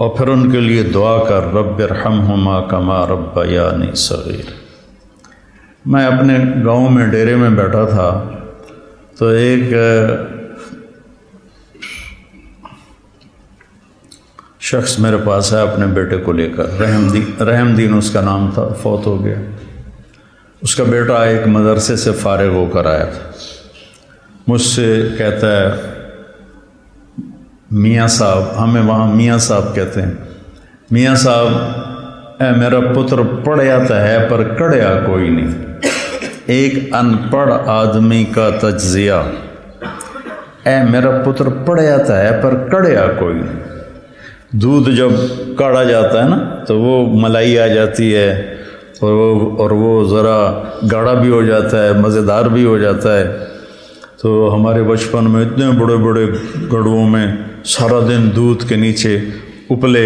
اور پھر ان کے لیے دعا کر رب ارحمہما کما ربیانی صغیر۔ میں اپنے گاؤں میں ڈیرے میں بیٹھا تھا تو ایک شخص میرے پاس آیا اپنے بیٹے کو لے کر، رحم دین اس کا نام تھا، فوت ہو گیا۔ اس کا بیٹا ایک مدرسے سے فارغ ہو کر آیا تھا، مجھ سے کہتا ہے میاں صاحب، ہمیں وہاں میاں صاحب کہتے ہیں، میاں صاحب اے میرا پتر پڑھیا تو ہے پر کڑیا کوئی نہیں، ایک ان پڑھ آدمی کا تجزیہ، اے میرا پتر پڑھیا تو ہے پر کڑیا کوئی نہیں۔ دودھ جب کاڑا جاتا ہے نا تو وہ ملائی آ جاتی ہے اور وہ ذرا گاڑھا بھی ہو جاتا ہے، مزیدار بھی ہو جاتا ہے۔ تو ہمارے بچپن میں اتنے بڑے بڑے گڑھوں میں سارا دن دودھ کے نیچے اپلے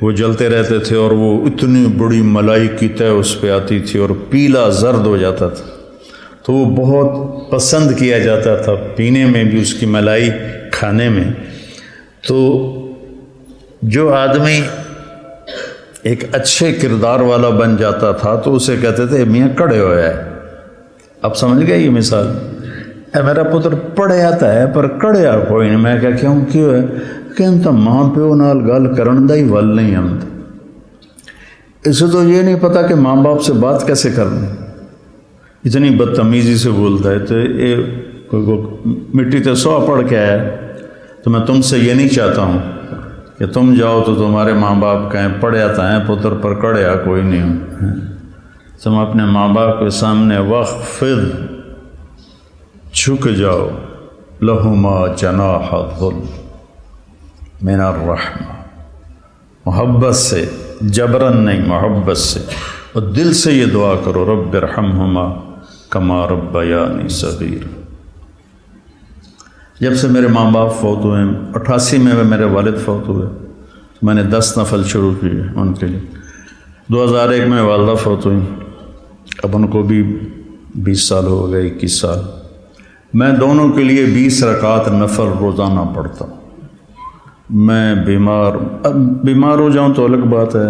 وہ جلتے رہتے تھے اور وہ اتنی بڑی ملائی کی تہ اس پہ آتی تھی اور پیلا زرد ہو جاتا تھا، تو وہ بہت پسند کیا جاتا تھا پینے میں بھی، اس کی ملائی کھانے میں۔ تو جو آدمی ایک اچھے کردار والا بن جاتا تھا تو اسے کہتے تھے میاں کڑے ہویا ہے۔ اب سمجھ گئے یہ مثال؟ اے میرا پتر پڑھے آتا ہے پر کڑیا کوئی نہیں۔ میں کیوں ہے کہ انتا ماں پیو نال گل کرن دا ہی ول نہیں آتا، اسے تو یہ نہیں پتا کہ ماں باپ سے بات کیسے کرنی، اتنی بدتمیزی سے بولتا ہے۔ تو یہ مٹی تے سو پڑھ کے آیا، تو میں تم سے یہ نہیں چاہتا ہوں کہ تم جاؤ تو تمہارے ماں باپ کہیں پڑھیا تا ہے پتر پر کڑیا کوئی نہیں ہوں۔ تم اپنے ماں باپ کے سامنے وخفض، جھک جاؤ، لہما جناح الذل من الرحمہ، محبت سے، جبرن نہیں، محبت سے، اور دل سے یہ دعا کرو رب ارحمہما کما ربیانی صغیر۔ جب سے میرے ماں باپ فوت ہوئے، 88 میں میرے والد فوت ہوئے، میں نے 10 نفل شروع کیے ان کے لیے۔ 2001 میں والدہ فوت ہوئی، اب ان کو بھی 20 سال ہو گئے، 21 سال۔ میں دونوں کے لیے 20 رکعت نفل روزانہ پڑھتا ہوں۔ میں بیمار ہو جاؤں تو الگ بات ہے،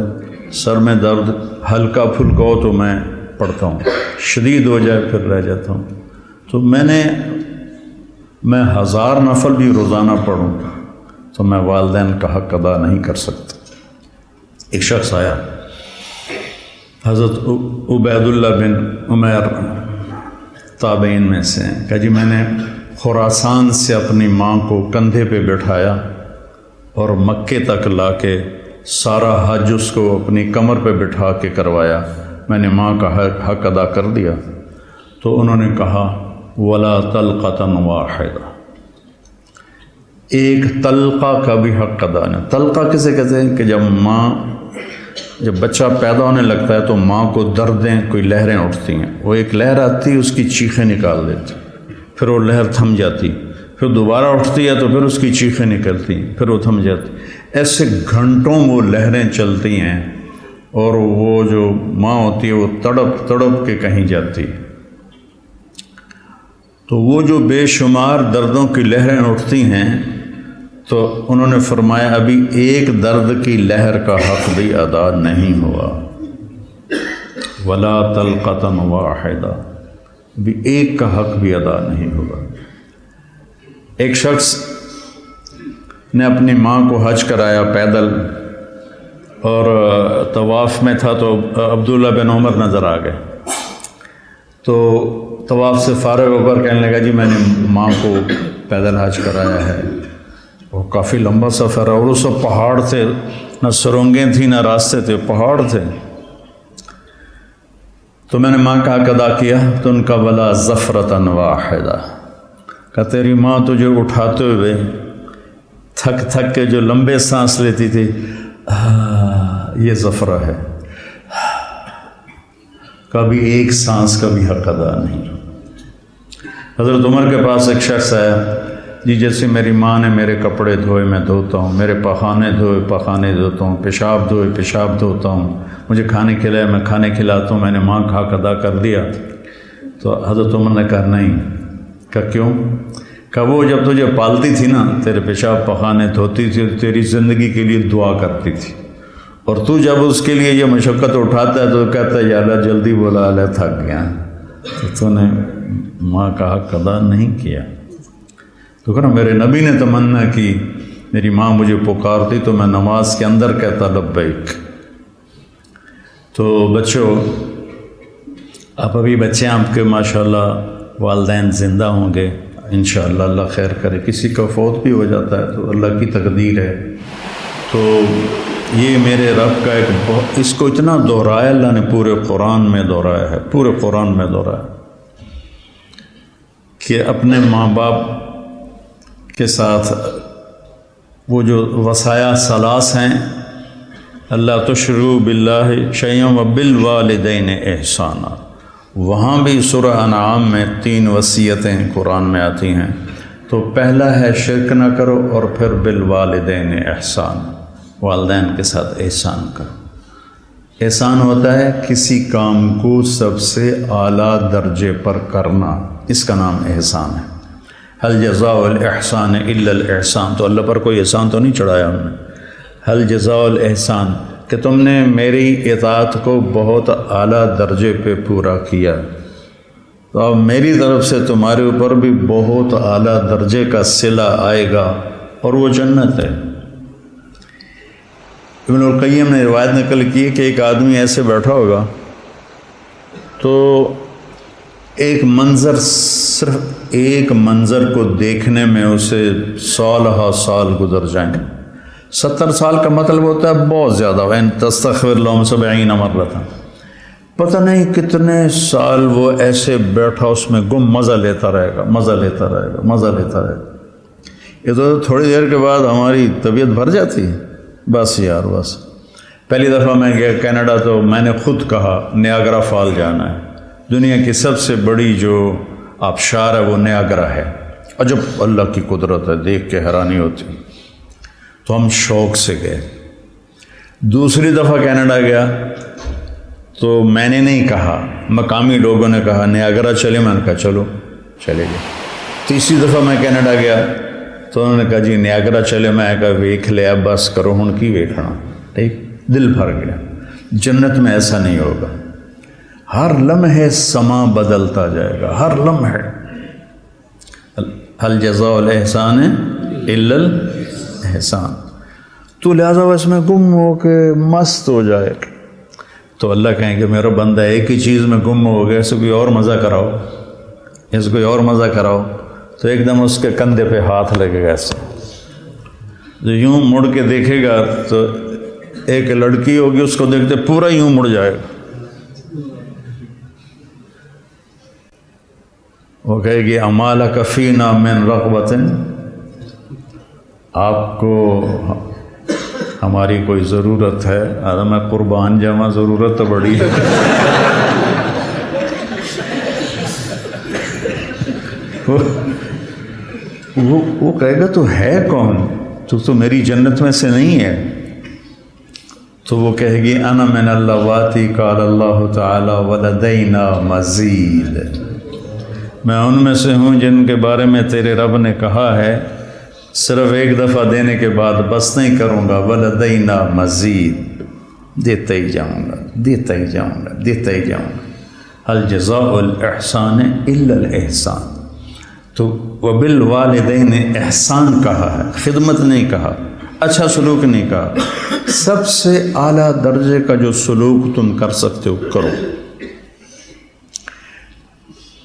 سر میں درد ہلکا پھلکا ہو تو میں پڑھتا ہوں، شدید ہو جائے پھر رہ جاتا ہوں۔ تو میں 1000 نفل بھی روزانہ پڑھوں تو میں والدین کا حق ادا نہیں کر سکتا۔ ایک شخص آیا، حضرت عبید اللہ بن عمیر تابعین میں سے ہیں، کہ جی میں نے خراسان سے اپنی ماں کو کندھے پہ بٹھایا اور مکے تک لا کے سارا حج اس کو اپنی کمر پہ بٹھا کے کروایا، میں نے ماں کا حق ادا کر دیا۔ تو انہوں نے کہا ولا طلقۃ واحدہ، ایک طلقہ کا بھی حق ادا نہیں۔ طلقہ کسے کہتے ہیں کہ جب بچہ پیدا ہونے لگتا ہے تو ماں کو دردیں، کوئی لہریں اٹھتی ہیں، وہ ایک لہر آتی ہے، اس کی چیخیں نکال دیتی، پھر وہ لہر تھم جاتی، پھر دوبارہ اٹھتی ہے تو پھر اس کی چیخیں نکلتی ہیں، پھر وہ تھم جاتی۔ ایسے گھنٹوں وہ لہریں چلتی ہیں اور وہ جو ماں ہوتی ہے وہ تڑپ تڑپ کے کہیں جاتی ہے۔ تو وہ جو بے شمار دردوں کی لہریں اٹھتی ہیں، تو انہوں نے فرمایا ابھی ایک درد کی لہر کا حق بھی ادا نہیں ہوا، ولا طلقۃ واحدہ، بھی ایک کا حق بھی ادا نہیں ہوا۔ ایک شخص نے اپنی ماں کو حج کرایا پیدل، اور طواف میں تھا تو عبداللہ بن عمر نظر آ گئے، تو طواف سے فارغ ہو کر کہنے لگا جی میں نے ماں کو پیدل حج کرایا ہے، وہ کافی لمبا سفر ہے اور اس وقت پہاڑ تھے، نہ سرنگیں تھیں نہ راستے تھے، پہاڑ تھے۔ تو میں نے ماں کا حق ادا کیا، تو ان کا ولا ظفرۃ واحدہ، کہ تیری ماں تجھے اٹھاتے ہوئے تھک تھک کے جو لمبے سانس لیتی تھی، یہ ظفرہ ہے، کبھی ایک سانس کا بھی حق ادا نہیں۔ حضرت عمر کے پاس ایک شخص آیا، جی جیسے میری ماں نے میرے کپڑے دھوئے میں دھوتا ہوں، میرے پخانے دھوئے پخانے دھوتا ہوں، پیشاب دھوئے پیشاب دھوتا ہوں، مجھے کھانے کھلائے میں کھانے کھلاتا ہوں، میں نے ماں کا حق ادا کر دیا۔ تو حضرت عمر نے کہا نہیں۔ کہا کیوں؟ کہ وہ جب تجھے پالتی تھی نا، تیرے پیشاب پخانے دھوتی تھی، تیری زندگی کے لیے دعا کرتی تھی، اور تو جب اس کے لیے یہ مشقت اٹھاتا ہے تو کہتا ہے یا اللہ جلدی بولا، اللہ تھک گیا، تو نے ماں کا حق ادا نہیں کیا۔ تو کہنا میرے نبی نے تمنا کی، میری ماں مجھے پکارتی تو میں نماز کے اندر کہتا لبیک۔ تو بچوں، آپ ابھی بچے آپ کے ماشاءاللہ والدین زندہ ہوں گے انشاءاللہ، اللہ خیر کرے، کسی کا فوت بھی ہو جاتا ہے تو اللہ کی تقدیر ہے۔ تو یہ میرے رب کا ایک اس کو اتنا دہرایا اللہ نے، پورے قرآن میں دہرایا ہے، پورے قرآن میں دہرایا کہ اپنے ماں باپ کے ساتھ وہ جو وصایا ثلاث ہیں، اللہ تشرکوا باللہ شیئا وبالوالدین احسانا، وہاں بھی سورہ انعام میں 3 وصیتیں قرآن میں آتی ہیں۔ تو پہلا ہے شرک نہ کرو، اور پھر بالوالدین احسان، والدین کے ساتھ احسان کرو۔ احسان ہوتا ہے کسی کام کو سب سے اعلیٰ درجے پر کرنا، اس کا نام احسان ہے۔ هل جزاء الاحسان الا الاحسان، تو اللہ پر کوئی احسان تو نہیں چڑھایا ہم نے۔ هل جزاء الاحسان کہ تم نے میری اطاعت کو بہت اعلیٰ درجے پہ پورا کیا، تو اب میری طرف سے تمہارے اوپر بھی بہت اعلیٰ درجے کا صلہ آئے گا، اور وہ جنت ہے۔ ابن القیم نے روایت نقل کی کہ ایک آدمی ایسے بیٹھا ہوگا تو ایک منظر، صرف ایک منظر کو دیکھنے میں اسے سالہ سال گزر جائیں۔ 70 سال کا مطلب ہوتا ہے بہت زیادہ، وَإِن تَسْتَغْفِرْ لَهُمْ 70 مَرَّةً، پتہ نہیں کتنے سال وہ ایسے بیٹھا اس میں گم مزہ لیتا رہے گا، مزہ لیتا رہے گا، مزہ لیتا رہے گا۔ یہ تو تھوڑی دیر کے بعد ہماری طبیعت بھر جاتی ہے، بس یار بس۔ پہلی دفعہ میں گیا کینیڈا تو میں نے خود کہا نیاگرا فال جانا ہے، دنیا کی سب سے بڑی جو آبشار ہے وہ نیاگرا ہے، عجب اللہ کی قدرت ہے، دیکھ کے حیرانی ہوتی۔ تو ہم شوق سے گئے۔ دوسری دفعہ کینیڈا گیا تو میں نے نہیں کہا، مقامی لوگوں نے کہا نیاگرا چلے، میں نے کہا چلو، چلے گئے۔ تیسری دفعہ میں کینیڈا گیا تو انہوں نے کہا جی نیاگرا چلے، میں کہا ویکھ لیا، بس کرو ہن کی ویکھنا، ٹھیک، دل بھر گیا۔ جنت میں ایسا نہیں ہوگا، ہر لمحے سما بدلتا جائے گا، ہر لمحے۔ هل جزاء الاحسان الا الاحسان، تو لہذا اس میں گم ہو کے مست ہو جائے تو اللہ کہیں کہ میرا بندہ ایک ہی چیز میں گم ہو گیا، اسے کوئی اور مزہ کراؤ، اس کوئی اور مزہ کراؤ، تو ایک دم اس کے کندھے پہ ہاتھ لگے گا، ایسے جو یوں مڑ کے دیکھے گا تو ایک لڑکی ہوگی اس کو دیکھتے پورا یوں مڑ جائے گا، وہ کہے گی امالک فینا من رغبت، آپ کو ہماری کوئی ضرورت ہے؟ میں قربان جاواں، ضرورت تو بڑی ہے۔ وہ کہے گا تو ہے کون، تو میری جنت میں سے نہیں ہے۔ تو وہ کہے گی انا من اللواتی قال اللہ تعالی ولدینا مزید، میں ان میں سے ہوں جن کے بارے میں تیرے رب نے کہا ہے صرف ایک دفعہ دینے کے بعد بس نہیں کروں گا، ولدینا مزید، دیتا ہی جاؤں گا، دیتا ہی جاؤں گا، دیتا ہی جاؤں گا۔ هل جزاء الاحسان الا الاحسان، تو وبالوالدین احسان کہا ہے، خدمت نہیں کہا، اچھا سلوک نہیں کہا، سب سے اعلیٰ درجے کا جو سلوک تم کر سکتے ہو کرو۔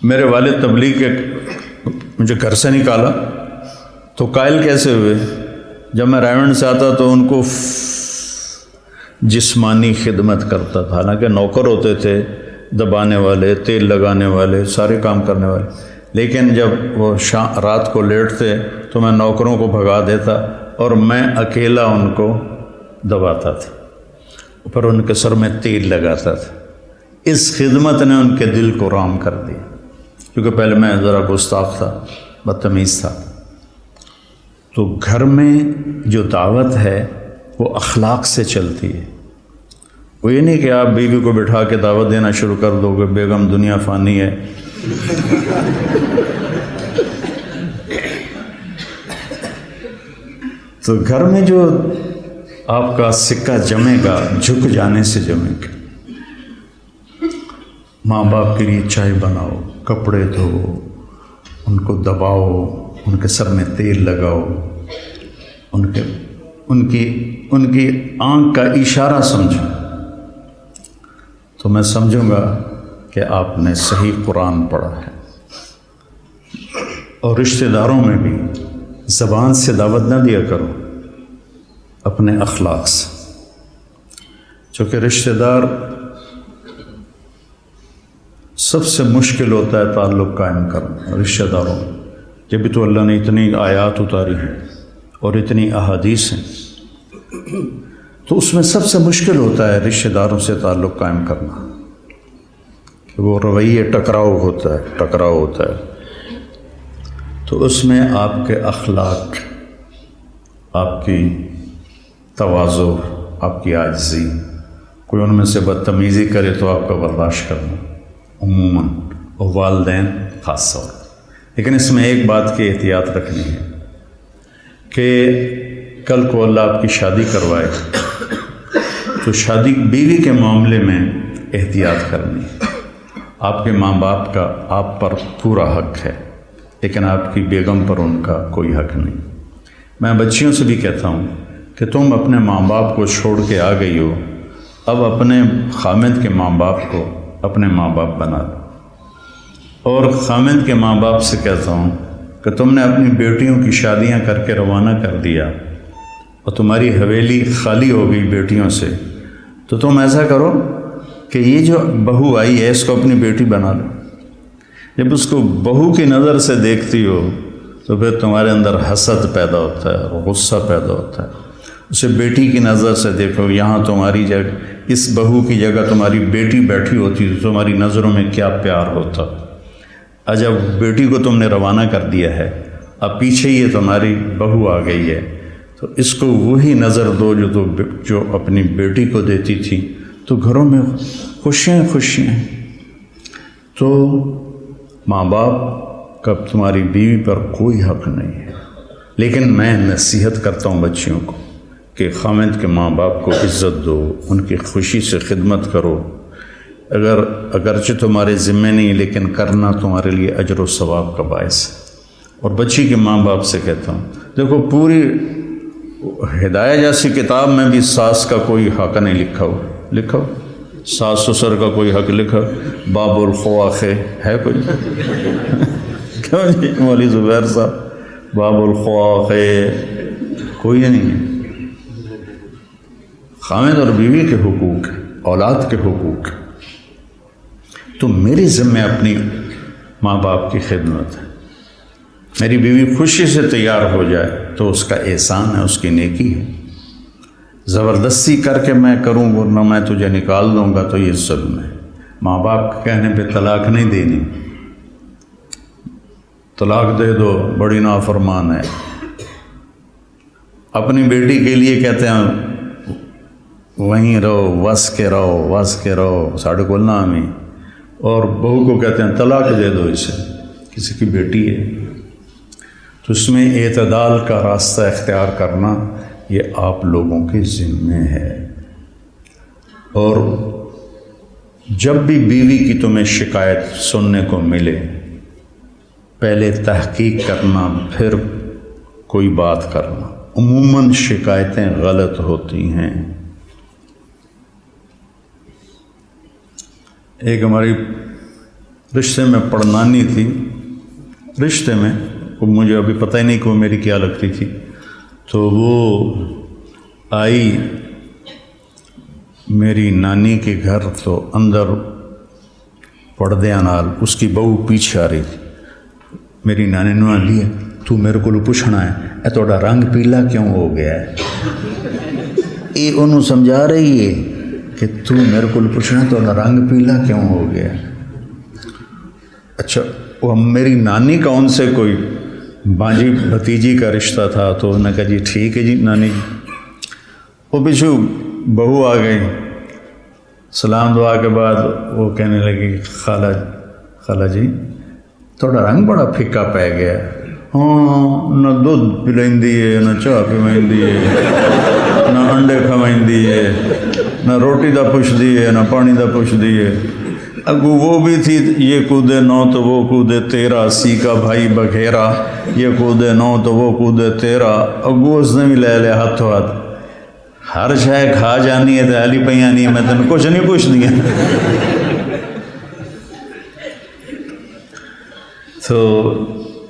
میرے والد تبلیغ کے مجھے گھر سے نکالا تو قائل کیسے ہوئے؟ جب میں رائمنڈ سے آتا تو ان کو جسمانی خدمت کرتا تھا، حالانکہ نوکر ہوتے تھے، دبانے والے، تیل لگانے والے، سارے کام کرنے والے، لیکن جب وہ رات کو لیٹتے تو میں نوکروں کو بھگا دیتا اور میں اکیلا ان کو دباتا تھا، اوپر ان کے سر میں تیل لگاتا تھا۔ اس خدمت نے ان کے دل کو رام کر دیا، کیونکہ پہلے میں ذرا گستاخ تھا، بدتمیز تھا۔ تو گھر میں جو دعوت ہے وہ اخلاق سے چلتی ہے، وہ یہ نہیں کہ آپ بیوی کو بٹھا کے دعوت دینا شروع کر دو گے، بیگم دنیا فانی ہے، تو گھر میں جو آپ کا سکہ جمے گا جھک جانے سے جمے گا. ماں باپ کے لیے چائے بناؤ، کپڑے دھو، ان کو دباؤ، ان کے سر میں تیل لگاؤ، ان کی آنکھ کا اشارہ سمجھو، تو میں سمجھوں گا کہ آپ نے صحیح قرآن پڑھا ہے. اور رشتہ داروں میں بھی زبان سے دعوت نہ دیا کرو، اپنے اخلاق سے، چونکہ رشتہ دار سب سے مشکل ہوتا ہے تعلق قائم کرنا رشتہ داروں. جب بھی تو اللہ نے اتنی آیات اتاری ہیں اور اتنی احادیث ہیں، تو اس میں سب سے مشکل ہوتا ہے رشتہ داروں سے تعلق قائم کرنا، کہ وہ رویے ٹکراؤ ہوتا ہے. تو اس میں آپ کے اخلاق، آپ کی تواضع، آپ کی عاجزی، کوئی ان میں سے بدتمیزی کرے تو آپ کا برداشت کرنا عموماً، اور والدین خاص طور. لیکن اس میں ایک بات کی احتیاط رکھنی ہے کہ کل کو اللہ آپ کی شادی کروائے تو شادی بیوی کے معاملے میں احتیاط کرنی ہے. آپ کے ماں باپ کا آپ پر پورا حق ہے، لیکن آپ کی بیگم پر ان کا کوئی حق نہیں. میں بچیوں سے بھی کہتا ہوں کہ تم اپنے ماں باپ کو چھوڑ کے آ گئی ہو، اب اپنے خامد کے ماں باپ کو اپنے ماں باپ بنا دو. اور خامد کے ماں باپ سے کہتا ہوں کہ تم نے اپنی بیٹیوں کی شادیاں کر کے روانہ کر دیا اور تمہاری حویلی خالی ہو گئی بیٹیوں سے، تو تم ایسا کرو کہ یہ جو بہو آئی ہے اس کو اپنی بیٹی بنا لو. جب اس کو بہو کی نظر سے دیکھتی ہو تو پھر تمہارے اندر حسد پیدا ہوتا ہے، غصہ پیدا ہوتا ہے. اسے بیٹی کی نظر سے دیکھو، یہاں تمہاری جگہ، اس بہو کی جگہ تمہاری بیٹی بیٹھی ہوتی تو تمہاری نظروں میں کیا پیار ہوتا. جب بیٹی کو تم نے روانہ کر دیا ہے، اب پیچھے یہ تمہاری بہو آ گئی ہے، تو اس کو وہی نظر دو جو اپنی بیٹی کو دیتی تھی، تو گھروں میں خوشیاں. تو ماں باپ کا تمہاری بیوی پر کوئی حق نہیں ہے. لیکن میں نصیحت کرتا ہوں بچیوں کو کہ خامد کے ماں باپ کو عزت دو، ان کی خوشی سے خدمت کرو. اگرچہ تمہارے ذمہ نہیں، لیکن کرنا تمہارے لیے اجر و ثواب کا باعث ہے. اور بچی کے ماں باپ سے کہتا ہوں، دیکھو پوری ہدایہ جیسی کتاب میں بھی ساس کا کوئی حق نہیں لکھا ہو ساس سسر کا کوئی حق لکھا، باب الخواخ ہے کوئی؟ کیوں جی مولوی زبیر صاحب، باب الخواخ کوئی نہیں ہے. خامد اور بیوی کے حقوق، اولاد کے حقوق. تو میری ذمہ اپنی ماں باپ کی خدمت ہے. میری بیوی خوشی سے تیار ہو جائے تو اس کا احسان ہے، اس کی نیکی ہے. زبردستی کر کے میں کروں ورنہ میں تجھے نکال دوں گا تو یہ ظلم ہے. ماں باپ کے کہنے پہ طلاق نہیں دینی. طلاق دے دو، بڑی نافرمان ہے. اپنی بیٹی کے لیے کہتے ہیں وہیں رہو، وس کے رہو ساڑھے کو نامی، اور بہو کو کہتے ہیں طلاق دے دو اسے، کسی کی بیٹی ہے. تو اس میں اعتدال کا راستہ اختیار کرنا یہ آپ لوگوں کے ذمہ ہے. اور جب بھی بیوی کی تمہیں شکایت سننے کو ملے، پہلے تحقیق کرنا پھر کوئی بات کرنا. عموماً شکایتیں غلط ہوتی ہیں. ایک ہماری رشتے میں پڑنانی تھی، رشتے میں مجھے ابھی پتہ ہی نہیں کہ وہ میری کیا لگتی تھی. تو وہ آئی میری نانی کے گھر، تو اندر پردے نال اس کی بہو پیچھے آ رہی تھی. میری نانی نے لیا، تو میرے کو پوچھنا ہے اے تھوڑا رنگ پیلا کیوں ہو گیا ہے. یہ انہوں سمجھا رہی ہے کہ تو میرے کو پوچھنا تھوڑا رنگ پیلا کیوں ہو گیا. اچھا وہ میری نانی کا ان سے کوئی بانجی بھتیجی کا رشتہ تھا، تو انہوں نے کہا جی ٹھیک ہے جی نانی جی. وہ پیچھو بہو آ گئی، سلام دعا کے بعد وہ کہنے لگی خالہ جی تھوڑا رنگ بڑا پھیکا پہ گیا. ہاں نہ دودھ پلائندی ہے، نہ چاہ پیوائندی ہے، نہ انڈے کھوائندی ہے، نہ روٹی دا پوچھدی ہے، نہ پانی دا پوچھدی ہے۔ اگو وہ بھی تھی، یہ کودے نو تو وہ کودے تیرا، سی کا بھائی بگھیرا، یہ کودے نو تو وہ کودے تیرا۔ اگو اس نے بھی لے لیا ہاتھوں ہاتھ، ہر شے کھا جانی ہے تو علی پہ آنی ہے، میں تن کچھ نہیں پوچھ دیا۔ تو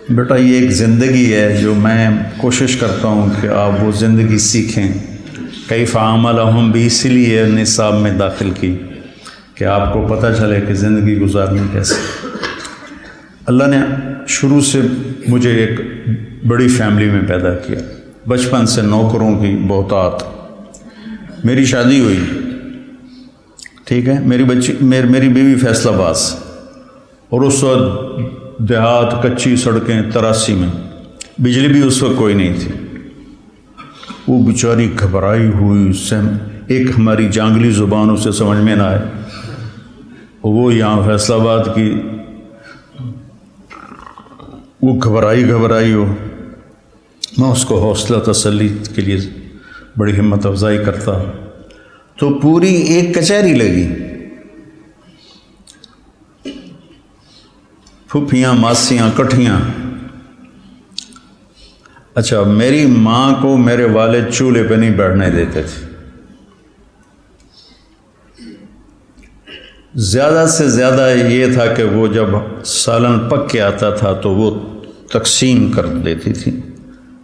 بیٹا یہ ایک زندگی ہے جو میں کوشش کرتا ہوں کہ آپ وہ زندگی سیکھیں۔ کیف عاملہم بھی اسی لیے نصاب میں داخل کی کہ آپ کو پتہ چلے کہ زندگی گزارنی کیسے۔ اللہ نے شروع سے مجھے ایک بڑی فیملی میں پیدا کیا، بچپن سے نوکروں کی بہتات۔ میری شادی ہوئی، ٹھیک ہے، میری بیوی فیصل آباد، اور اس وقت دیہات، کچی سڑکیں، 83 میں بجلی بھی اس وقت کوئی نہیں تھی۔ وہ بیچاری گھبرائی ہوئی، ایک ہماری جانگلی زبان اسے سمجھ میں نہ آئے، وہ یہاں فیصل آباد کی، وہ گھبرائی ہو، میں اس کو حوصلہ تسلی کے لیے بڑی ہمت افزائی کرتا، تو پوری ایک کچہری لگی، پھوپھیاں ماسیاں کٹھیاں۔ اچھا، میری ماں کو میرے والد چولہے پہ نہیں بیٹھنے دیتے تھے، زیادہ سے زیادہ یہ تھا کہ وہ جب سالن پک کے آتا تھا تو وہ تقسیم کر دیتی تھی،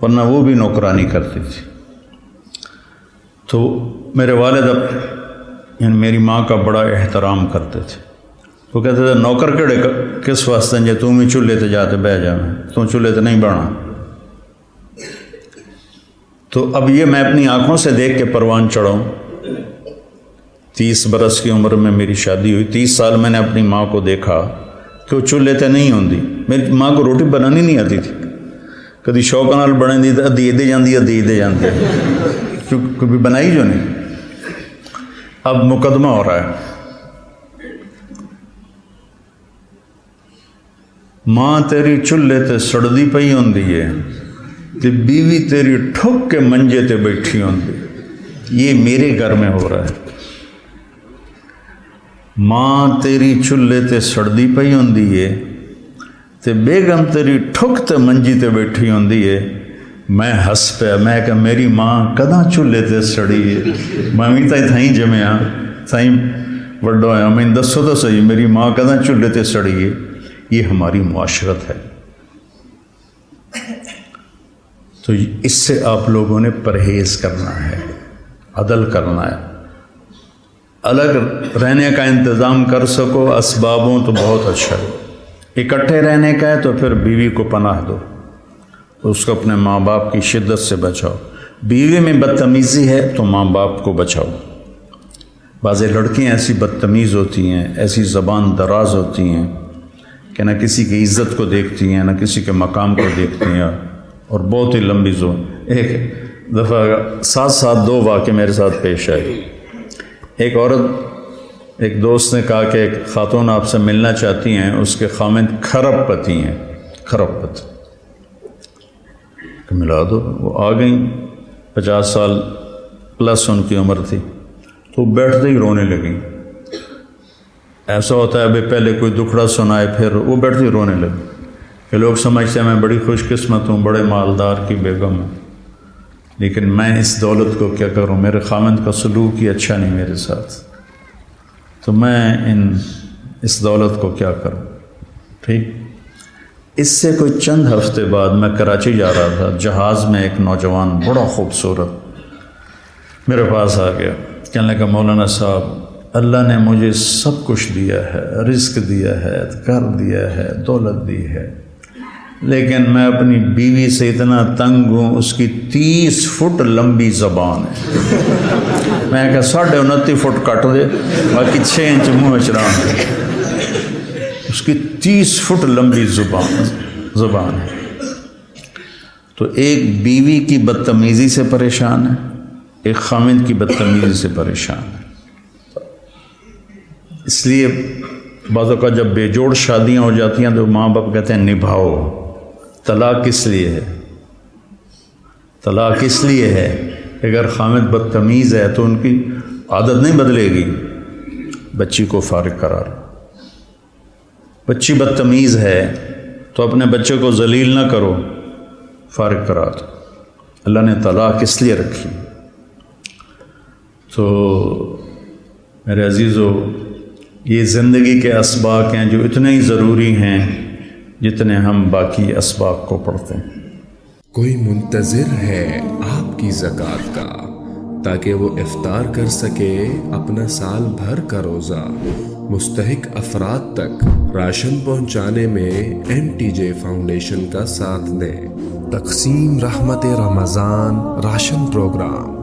ورنہ وہ بھی نوکرانی کرتی تھی۔ تو میرے والد یعنی میری ماں کا بڑا احترام کرتے تھے۔ وہ کہتے تھے نوکر کہڑے کس واسطے جے تم ہی چولہے تے جاتے بہ جانا، تم چولہے تے نہیں بڑھنا۔ تو اب یہ میں اپنی آنکھوں سے دیکھ کے پروان چڑھاؤں۔ 30 برس کی عمر میں میری شادی ہوئی، 30 سال میں نے اپنی ماں کو دیکھا کہ وہ چولہے تے نہیں ہوندی۔ میری ماں کو روٹی بنانی نہیں آتی تھی، کدی شوق نال بنے دی ادھی دے جاندی ادھی دے جاندی، کبھی بنائی جو نہیں۔ اب مقدمہ ہو رہا ہے، ماں تیری چولہے تے سڑدی پئی ہوندی ہے تے بیوی تیری ٹھک کے منجے تے بیٹھی ہوندی۔ یہ میرے گھر میں ہو رہا ہے۔ ماں تیری چولہے تے سڑدی پئی ہوندی ہے تے بیگم تیری ٹھک تے منجی تے بیٹھی ہوندی ہے۔ میں ہس پیا، میں کہ میری ماں کداں چولہے تے سڑی ہے، میں بھی تھائیں جمیا تھائیں وڈو ہویا، میں دسو تو صحیح میری ماں کداں چولہے تے سڑی ہے۔ یہ ہماری معاشرت ہے۔ تو اس سے آپ لوگوں نے پرہیز کرنا ہے، عدل کرنا ہے۔ الگ رہنے کا انتظام کر سکو اسبابوں تو بہت اچھا ہے، اکٹھے رہنے کا ہے تو پھر بیوی کو پناہ دو، اس کو اپنے ماں باپ کی شدت سے بچاؤ۔ بیوی میں بدتمیزی ہے تو ماں باپ کو بچاؤ۔ بعض لڑکیاں ایسی بدتمیز ہوتی ہیں، ایسی زبان دراز ہوتی ہیں کہ نہ کسی کی عزت کو دیکھتی ہیں، نہ کسی کے مقام کو دیکھتی ہیں، اور بہت ہی لمبی زون۔ ایک دفعہ ساتھ 2 واقعے میرے ساتھ پیش آئے۔ ایک عورت، ایک دوست نے کہا کہ ایک خاتون آپ سے ملنا چاہتی ہیں، اس کے خامند کھرب پتی ہیں، کھرب پتی، کہ ملا دو۔ وہ آ گئیں، 50 سال پلس ان کی عمر تھی، تو بیٹھتے ہی رونے لگیں۔ ایسا ہوتا ہے ابھی پہلے کوئی دکھڑا سنائے پھر وہ بیٹھتی ہی رونے لگے کہ لوگ سمجھتے ہیں میں بڑی خوش قسمت ہوں، بڑے مالدار کی بیگم ہوں، لیکن میں اس دولت کو کیا کروں، میرے خامند کا سلوک ہی اچھا نہیں میرے ساتھ، تو میں اس دولت کو کیا کروں۔ ٹھیک، اس سے کوئی چند ہفتے بعد میں کراچی جا رہا تھا، جہاز میں ایک نوجوان بڑا خوبصورت میرے پاس آ گیا، کہنے لگا مولانا صاحب اللہ نے مجھے سب کچھ دیا ہے، رزق دیا ہے، گھر دیا ہے، دولت دی ہے، لیکن میں اپنی بیوی سے اتنا تنگ ہوں، اس کی 30 فٹ لمبی زبان ہے۔ میں کہا 29.5 فٹ کٹ دے، باقی 6 انچ منہ چران دے۔ اس کی 30 فٹ لمبی زبان ہے۔ تو ایک بیوی کی بدتمیزی سے پریشان ہے، ایک خامند کی بدتمیزی سے پریشان ہے۔ اس لیے بعض اوقات جب بے جوڑ شادیاں ہو جاتی ہیں تو ماں باپ کہتے ہیں نبھاؤ، طلاق کس لیے ہے؟ طلاق اس لیے ہے کہ اگر خامد بدتمیز ہے تو ان کی عادت نہیں بدلے گی، بچی کو فارغ قرار۔ بچی بدتمیز ہے تو اپنے بچے کو ذلیل نہ کرو، فارغ قرار دو۔ اللہ نے طلاق اس لیے رکھی۔ تو میرے عزیزو، یہ زندگی کے اسباق ہیں جو اتنے ہی ضروری ہیں جتنے ہم باقی اسباق کو پڑھتے ہیں۔ کوئی منتظر ہے آپ کی زکوٰۃ کا تاکہ وہ افطار کر سکے اپنا سال بھر کا روزہ۔ مستحق افراد تک راشن پہنچانے میں NTJ فاؤنڈیشن کا ساتھ دیں۔ تقسیم رحمت رمضان راشن پروگرام